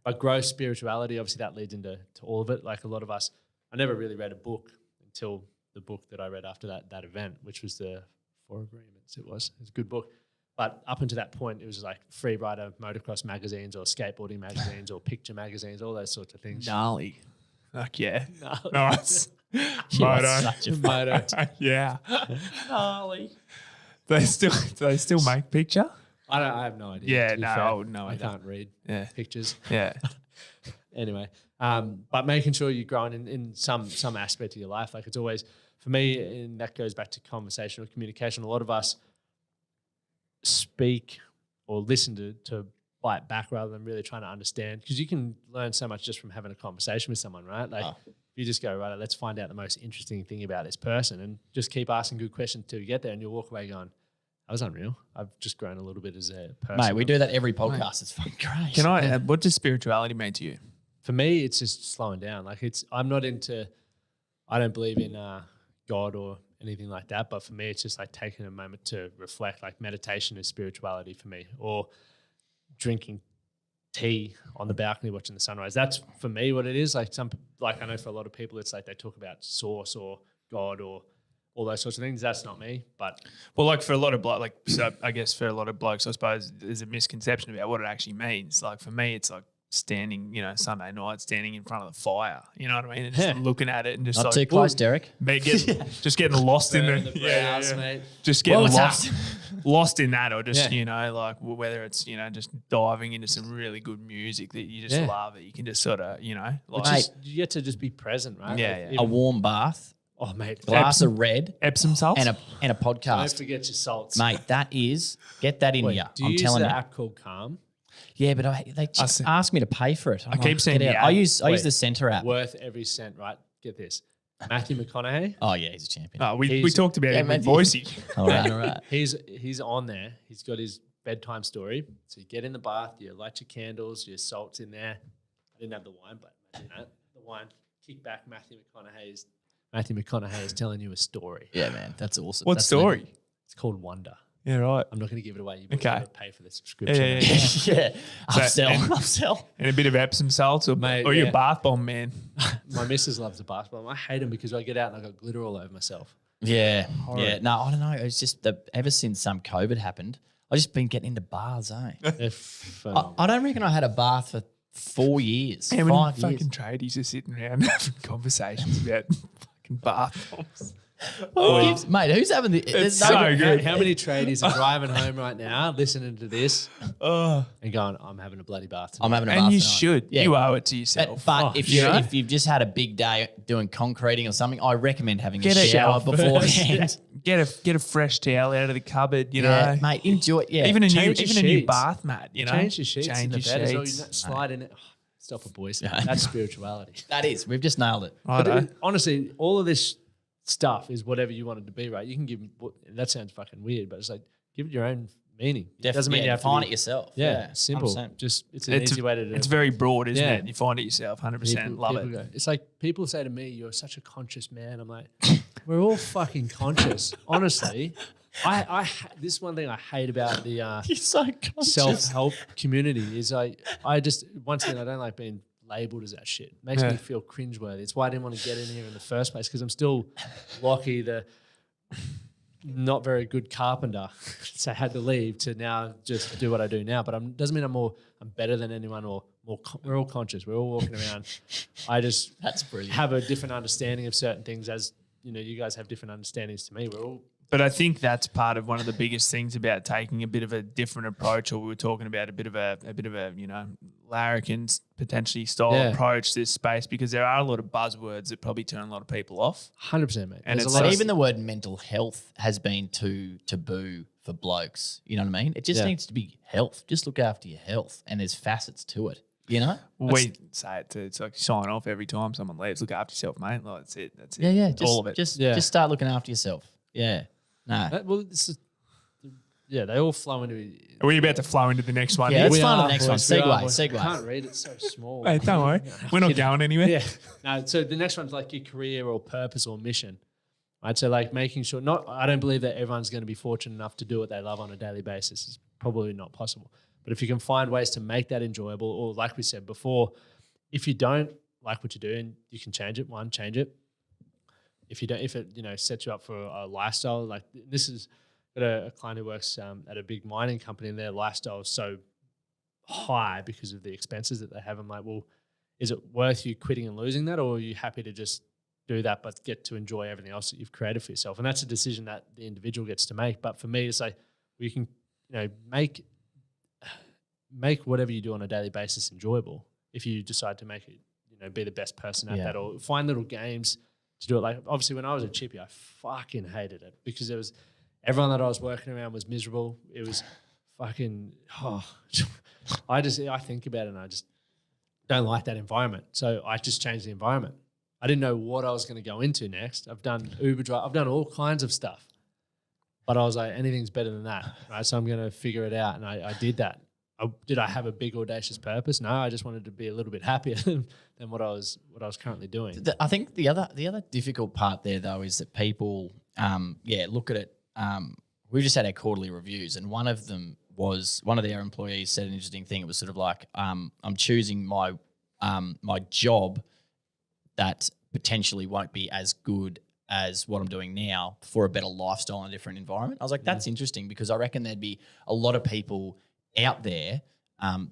But gross spirituality, obviously that leads into all of it. Like a lot of us, I never really read a book until the book that I read after that event, which was the Four Agreements. It was a good book. But up until that point, it was like free rider motocross magazines or skateboarding magazines or picture magazines, all those sorts of things. Gnarly. Fuck yeah. Gnarly. Nice. You are Moto. such a Moto. Yeah. gnarly. Do they still make picture? I have no idea. Yeah, to be no, fair. I would know I either. can't read pictures. Yeah. Anyway, but making sure you're growing in some aspect of your life. Like it's always, for me, and that goes back to conversation or communication, a lot of us speak or listen to bite back rather than really trying to understand, because you can learn so much just from having a conversation with someone, right? Like you just go, right, let's find out the most interesting thing about this person and just keep asking good questions till you get there, and you'll walk away going, that was unreal. I've just grown a little bit as a person. Mate, we do that every podcast. It's fucking great. Can I? What does spirituality mean to you? For me, it's just slowing down. Like I'm not into, I don't believe in God or anything like that. But for me, it's just like taking a moment to reflect. Like meditation is spirituality for me, or drinking tea on the balcony watching the sunrise. That's for me what it is. Like I know for a lot of people, it's like they talk about source or God or all those sorts of things. That's not me. But Well, like for a lot of so I guess for a lot of blokes, I suppose there's a misconception about what it actually means. Like for me, it's like standing, Sunday night, standing in front of the fire. You know what I mean? And just looking at it and just Not like, too close, Derek. Just getting lost in the brows, mate. Just getting Well, lost in that, or just Yeah. like whether it's just diving into some really good music that you just love, that you can just sort of like Just, you get to just be present, right? Yeah, Like, yeah. even- A warm bath, Oh, mate. glass of red, Epsom salts. and a Don't podcast. forget your salts. Mate, get that in Wait, you. do you I'm use telling the you. app called Calm? Yeah, but they just see. ask me to pay for it. I'm keep seeing get the out. I app. use the Center app. Worth every cent, right? Get this. Matthew McConaughey. Oh yeah, he's a champion. Oh, we He's- talked about him with Matthew. Boise. All right. He's on there. He's got his bedtime story. So you get in the bath, you light your candles, your salts in there. I didn't have the wine, but imagine that. The wine, kick back, Matthew McConaughey is telling you a story. Yeah, man, that's awesome. What That's story? It's called Wonder. Yeah, right. I'm not going to give it away. You've Okay. got to pay for the subscription. Yeah. yeah, and- upsell. And a bit of Epsom salts, or Mate, your yeah. bath bomb, man. My missus loves the basketball. I hate them because I get out and I got glitter all over myself. Yeah, yeah. No, I don't know. It's just ever since some COVID happened, I've just been getting into baths. They're phenomenal. I don't reckon I had a bath for 4 years, How many 5 years. fucking tradies are sitting around having conversations about fucking bath bombs? Mate, who's having the? It's there's no- so good. How many tradies are driving home right now, listening to this, Oh, and going, "I'm having a bloody bath." I'm having a bath. and you tonight. should. Yeah. You owe it to yourself. But if you know? if you've just had a big day doing concreting or something, I recommend having Get a a shower shower beforehand. Get a fresh towel out of the cupboard, you Yeah, know. mate, enjoy it. Yeah, Even a Change your new sheets. bath mat, you know. Change your sheets in Change the your bed as well. You sheets. don't slide in it. Oh, stop it, boys. That's spirituality. that is. We've just nailed it. But Righto. honestly, all of this stuff is whatever you want it to be, right? You can give. That sounds fucking weird, but it's like give it your own meaning. It doesn't mean you have to find be- it yourself. Yeah, simple. 100%. Just it's an easy way to do it. It's very broad, isn't Yeah. it? You find it yourself, 100%. Love it. Go. It's like people say to me, "You're such a conscious man." I'm like, we're all fucking conscious. Honestly, this is one thing I hate about the You're so conscious. self-help community is I just once again I don't like being labelled as that shit. It makes me feel cringeworthy. It's why I didn't want to get in here in the first place, because I'm still Lachie, the not very good carpenter, so I had to leave to now just do what I do now. But doesn't mean I'm better than anyone or more. We're all conscious. We're all walking around. I just That's brilliant. have a different understanding of certain things, as you guys have different understandings to me. We're all But I think that's part of one of the biggest things about taking a bit of a different approach, or we were talking about a bit of a larrikin potentially style approach to this space, because there are a lot of buzzwords that probably turn a lot of people off. 100%, mate. And There's it's a lot But of even the word mental health has been too taboo for blokes. You know what I mean? It just needs to be health. Just look after your health, and there's facets to it. You know? We say it too. It's like sign off every time someone leaves. Look after yourself, mate. Like, that's it. That's it. Yeah, yeah. All of it. Just start looking after yourself. Yeah. No. well, they all flow into. Are we about to flow into the next one? Yeah, here? let's We find are, the next boys, one. we are, Segue. boys. Segue. I can't read. It's so small. Hey, don't worry. We're not going anywhere. Yeah. No, so the next one's like your career or purpose or mission. Right. So like making sure I don't believe that everyone's going to be fortunate enough to do what they love on a daily basis. It's probably not possible. But if you can find ways to make that enjoyable, or like we said before, if you don't like what you're doing, you can change it. Change it. If it sets you up for a lifestyle, like this is got a client who works at a big mining company, and their lifestyle is so high because of the expenses that they have. I'm like, well, is it worth you quitting and losing that, or are you happy to just do that but get to enjoy everything else that you've created for yourself? And that's a decision that the individual gets to make. But for me, it's like you can make whatever you do on a daily basis enjoyable if you decide to make it, be the best person at that, or find little games to do it. Like obviously when I was a chippy, I fucking hated it because there was everyone that I was working around was miserable. It was fucking I think about it and I just don't like that environment. So I just changed the environment. I didn't know what I was going to go into next. I've done Uber drive. I've done all kinds of stuff. But I was like, anything's better than that, right? So I'm going to figure it out. And I did that. Did I have a big audacious purpose? No, I just wanted to be a little bit happier than what I was currently doing. I think the other difficult part there though is that people, look at it. We just had our quarterly reviews, and one of their employees said an interesting thing. It was sort of like, I'm choosing my job that potentially won't be as good as what I'm doing now for a better lifestyle and a different environment. I was like, that's interesting, because I reckon there'd be a lot of people out there,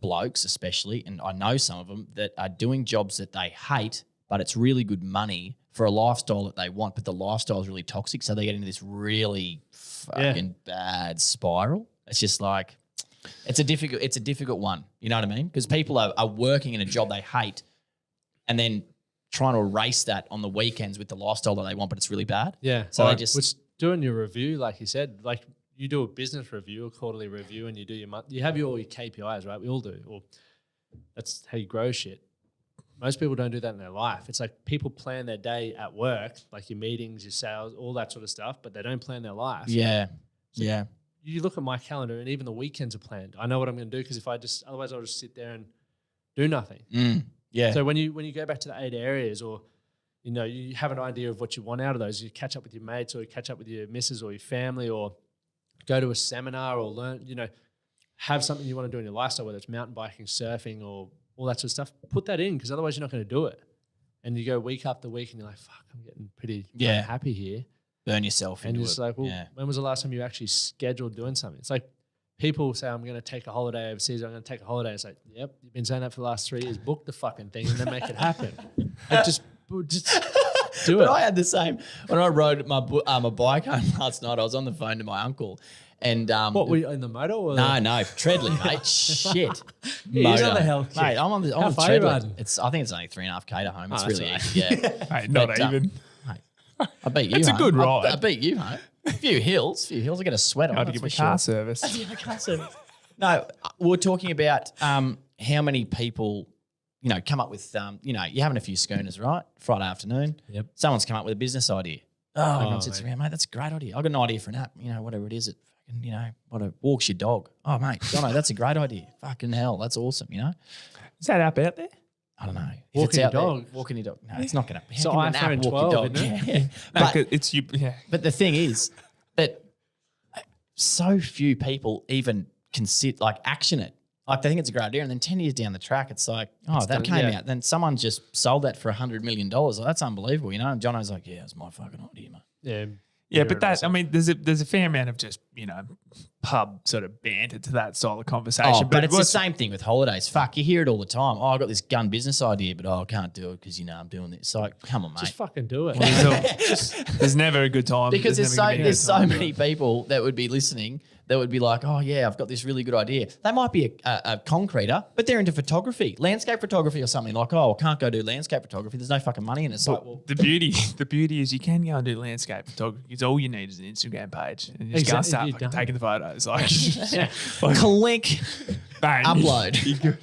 blokes especially, and I know some of them, that are doing jobs that they hate, but it's really good money for a lifestyle that they want, but the lifestyle is really toxic, so they get into this really fucking bad spiral. It's just like, it's a difficult one, you know what I mean? Because people are working in a job they hate and then trying to erase that on the weekends with the lifestyle that they want, but it's really bad. Yeah. So they just... Which doing your review, like you said, like you do a business review, a quarterly review, and you do your you have all your KPIs, right? We all do. Or that's how you grow shit. Most people don't do that in their life. It's like people plan their day at work, like your meetings, your sales, all that sort of stuff, but they don't plan their life. Yeah. So you look at my calendar and even the weekends are planned. I know what I'm going to do, because otherwise I'll just sit there and do nothing. Yeah. So when you go back to the 8 areas, or you have an idea of what you want out of those, you catch up with your mates, or you catch up with your missus or your family, or go to a seminar, or learn, have something you want to do in your lifestyle, whether it's mountain biking, surfing, or all that sort of stuff. Put that in, because otherwise you're not going to do it. And you go week after week and you're like, fuck, I'm getting pretty happy here. Burn yourself into it. And you're just like, well, when was the last time you actually scheduled doing something? It's like people say, I'm going to take a holiday overseas, I'm going to take a holiday. It's like, yep, you've been saying that for the last 3 years. Book the fucking thing and then make it happen. Like just do it. But I had the same. When I rode my bike home last night, I was on the phone to my uncle. And what, were you in the motor? Or no, Treadly, mate. Shit. He's on the hell kick. Mate, I'm on Treadly. I think it's only 3.5K to home. It's really easy. Yeah. Mate, not even. Mate, I beat you. It's a good ride. I beat you, mate. A few hills. I get a sweat on. I had to give a car service. No, we're talking about how many people, come up with, you're having a few schooners, right? Friday afternoon. Yep. Someone's come up with a business idea. Everyone sits around, mate, that's a great idea. I've got an idea for an app, whatever it is. It fucking, what walks your dog. Oh, mate, Jono, that's a great idea. Fucking hell, that's awesome, Is that app out there? I don't know. Walking your dog. Walking your dog. No, it's not going to. So iPhone 12, isn't it? Yeah. No, it's you. Yeah. But the thing is that so few people even action it. Like they think it's a great idea, and then 10 years down the track, it's like, that came out. Then someone just sold that for $100 million. Like, that's unbelievable, And Jono's like, yeah, it's my fucking idea, mate. Yeah. Yeah, but there's a fair amount of just, pub sort of banter to that style of conversation. But it's the same thing with holidays. Fuck, you hear it all the time. Oh, I got this gun business idea, but I can't do it because, I'm doing this. It's like, come on, mate. Just fucking do it. There's never a good time. Because there's so many people that would be listening that would be like, oh, yeah, I've got this really good idea. They might be a concreter, but they're into photography, landscape photography or something. Like, I can't go do landscape photography. There's no fucking money in it. So the beauty is you can go and do landscape photography because all you need is an Instagram page and you just can't start fucking taking the photos. Click, bang, upload.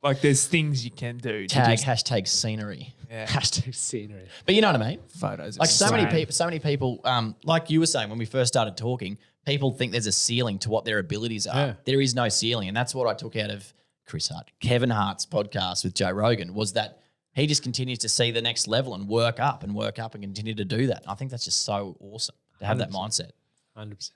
Like there's things you can do. Hashtag scenery. Yeah. Hashtag scenery. But you know what I mean? Photos. Like so many people, like you were saying when we first started talking, people think there's a ceiling to what their abilities are. Yeah. There is no ceiling. And that's what I took out of Kevin Hart's podcast with Joe Rogan, was that he just continues to see the next level and work up and continue to do that. And I think that's just so awesome to have 100%. That mindset. 100%.